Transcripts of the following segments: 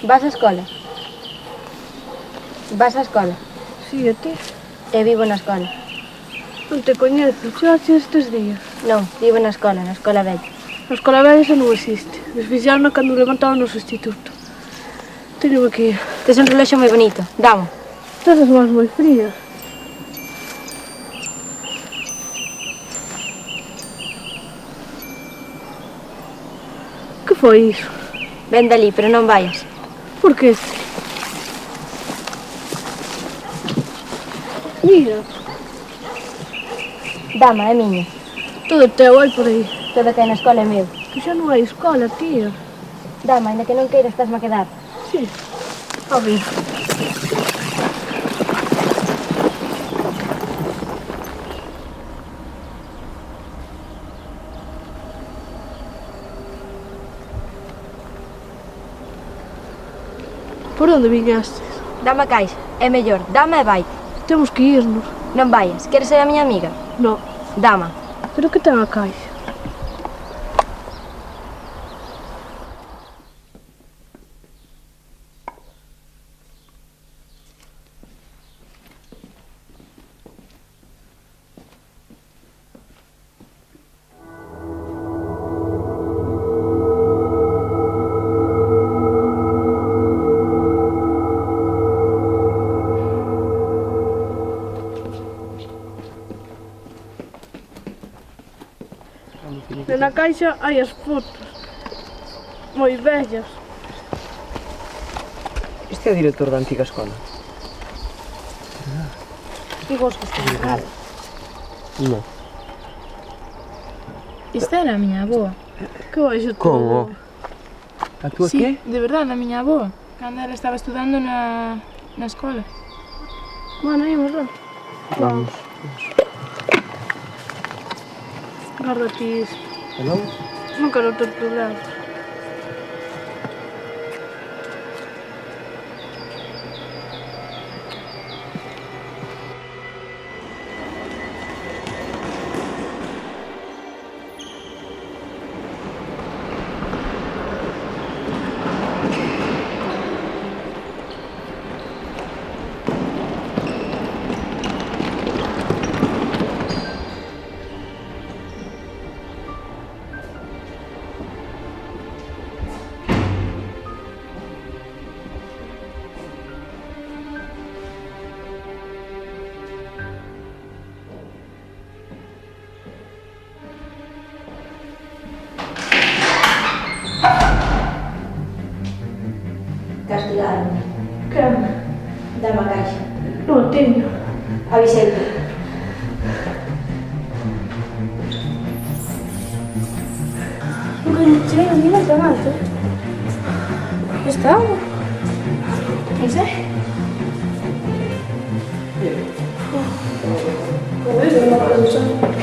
Vas á escola? Vas á escola? Si, a ti? Eu vivo na escola. Non te coñezo, chegaste estes días. Non, vivo na escola vella. A escola vella xa non existe. Desfixaron cando levantaron o instituto. Teño que ir. Tes un reloxo moi bonito. Damo. Estás as mans moi frías. Que foi iso? Ven dali, pero non vayas. Por que? Mira, Dama, é miña. todo teu hai por aí. Todo que hai na escola é meu. Que xa non hai escola, tía. Dama, ainda que non queiras, estás-me a quedar. Si. A ver. Por onde viñastes? Dame a caixa. É mellor. Dama e vai. Temos que irnos. Non vayas. Queres ser a miña amiga? No. Dama. Pero que ten a caixa? E na caixa hai as fotos. Moi vellas. Este é o director da antiga escola. E vos que estou errado. Non. Isto era a miña avoa. Que baixo tú. Como? A túa Sí, que? de verdade, a miña avoa. Cando ela estaba estudando na escola. Bueno, imos lá. Vamos. Garda ti iso. E non? Non quero ter problemas. Castigado. Quen? Dame a caixa. Non teño. Avisei-te. Nunca lle chei a mí na canasta. Está? Non sei. Joder, non me acuerdo.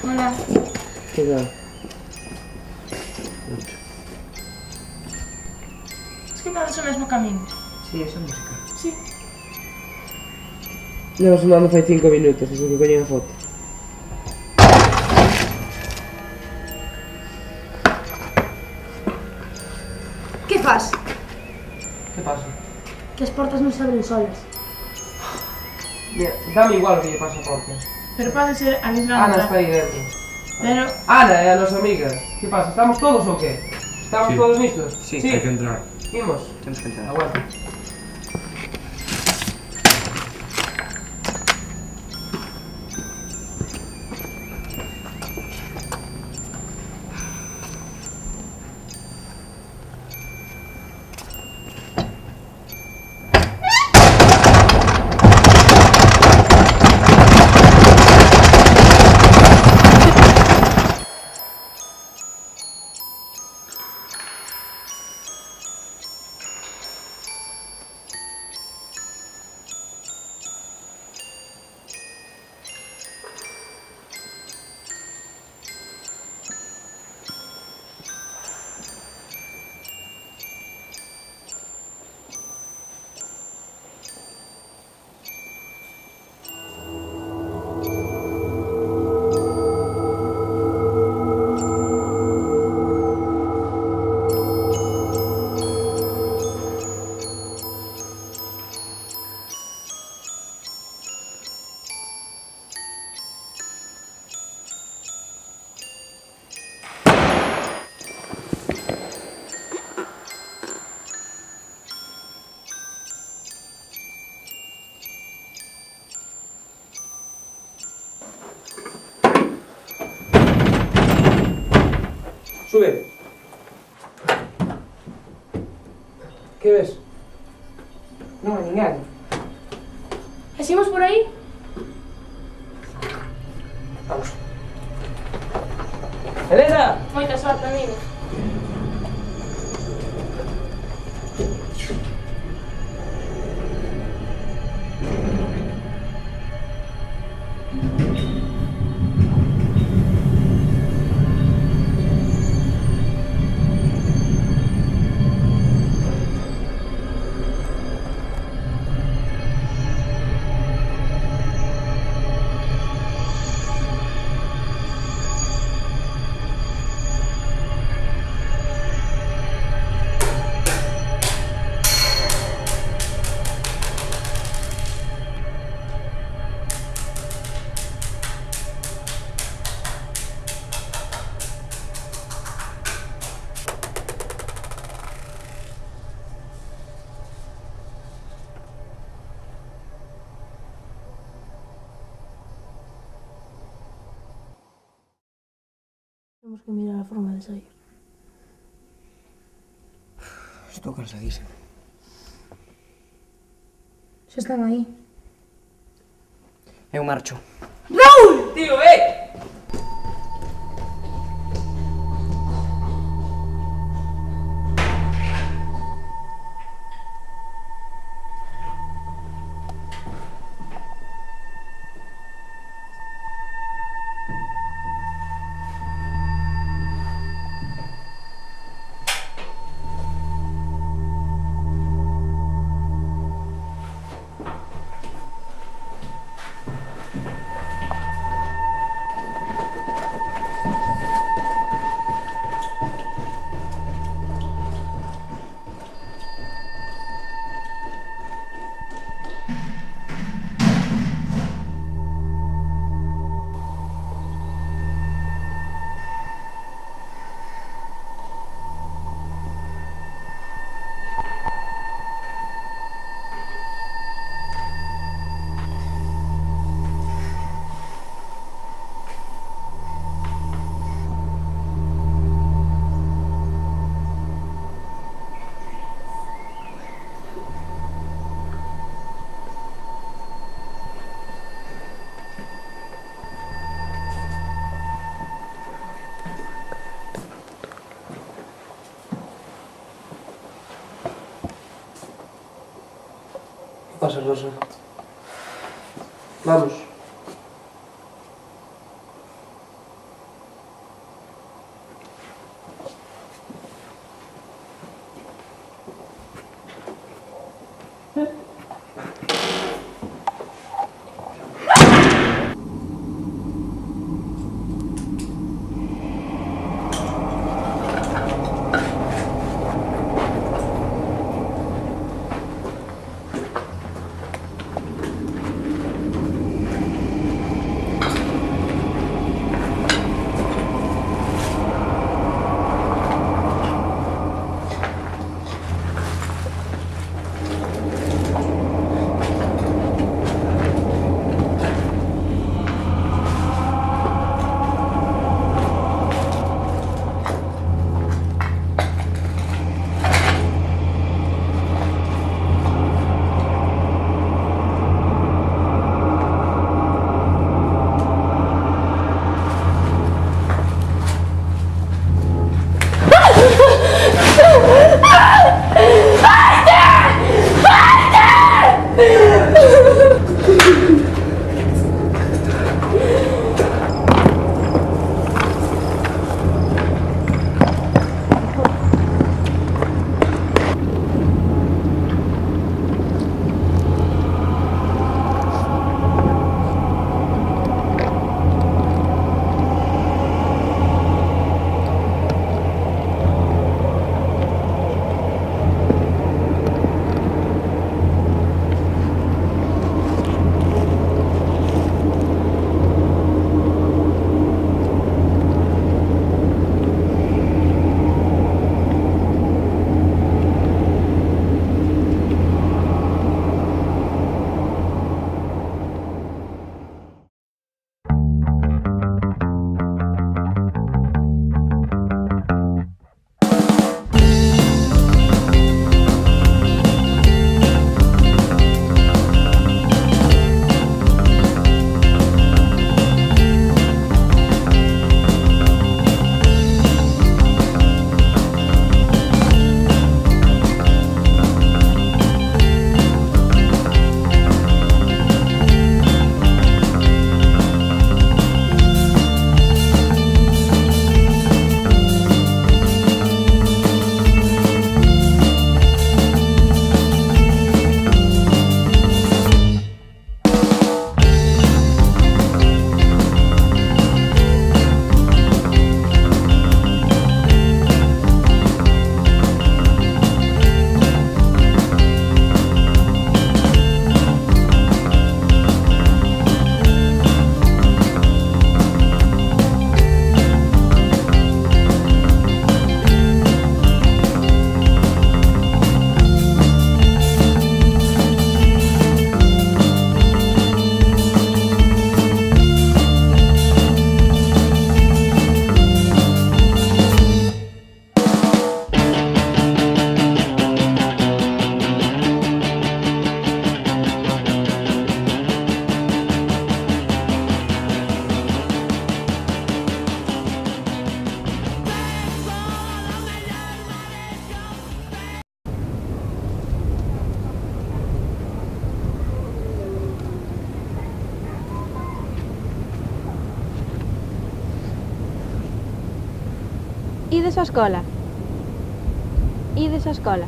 Hola. Que tal? Escoitades o mesmo camiño? Sí, esa música. Sí. Llevo sonando fai 5 minutos, desde que coñen a foto. Que fas? Que pasa? Que as portas non se abren solas. Mira, dame igual que lle pasa a porta. Pero pode ser arriesgado. Ana está aí dentro. Pero... Ana é a nosa amiga. Que pasa? Estamos todos ou qué? Estamos Sí. todos nistos? Sí, hay que entrar. Imos. Temos que entrar. Aguanta. Sube. Que ves? Non, ninguén. E seguimos por aí? Vamos. Elena! Moita sorte, amigo. Temos que mirar a forma de sair. Estou cansadísimo. Xa están aí. Eu marcho. Tío, pasa, Rosa? Vamos. Ides á escola? Ides á escola?